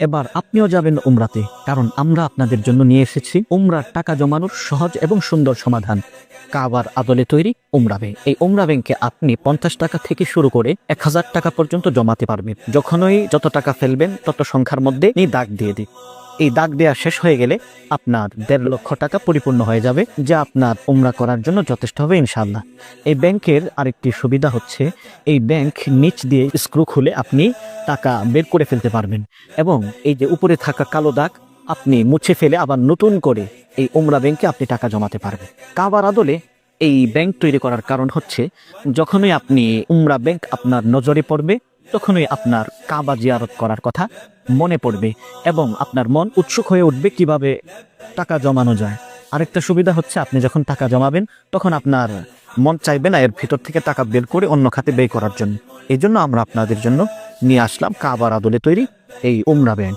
এবার আপনিও যাবেন উমরাতে, কারণ আমরা আপনাদের জন্য নিয়ে এসেছি উমরার টাকা জমানোর সহজ এবং সুন্দর সমাধান। কাবার আদলে তৈরি উমরা ব্যাংক। এই উমরা ব্যাংকে আপনি 50 টাকা থেকে শুরু করে 1000 টাকা পর্যন্ত জমাতে পারবেন। যখনই যত টাকা ফেলবেন তত সংখ্যার মধ্যে দাগ দিয়ে দিই। এই দাগ দেওয়া শেষ হয়ে গেলে আপনার 1.5 লক্ষ টাকা পরিপূর্ণ হয়ে যাবে, যা আপনার উমরা করার জন্য যথেষ্ট হবে ইনশাআল্লাহ। এই ব্যাংকের আরেকটি সুবিধা হচ্ছে, এই ব্যাংক নিচ দিয়ে স্ক্রু খুলে আপনি টাকা বের করে ফেলতে পারবেন, এবং এই যে উপরে থাকা কালো দাগ আপনি মুছে ফেলে আবার নতুন করে এই উমরা ব্যাংকে আপনি টাকা জমাতে পারবেন। কাবার আদলে এই ব্যাংক তৈরি করার কারণ হচ্ছে, যখনই আপনি উমরা ব্যাংক আপনার নজরে পড়বে তখনই আপনার কাবা জিয়ারত করার কথা মনে পড়বে এবং আপনার মন উৎসুক হয়ে উঠবে কিভাবে টাকা জমানো যায়। আরেকটা সুবিধা হচ্ছে, আপনি যখন টাকা জমাবেন তখন আপনার মন চাইবে না এর ভিতর থেকে টাকা বের করে অন্য খাতে ব্যয় করার জন্য। এই জন্য আমরা আপনাদের জন্য নিয়ে আসলাম কাবার আদলে তৈরি এই উমরা ব্যাংক।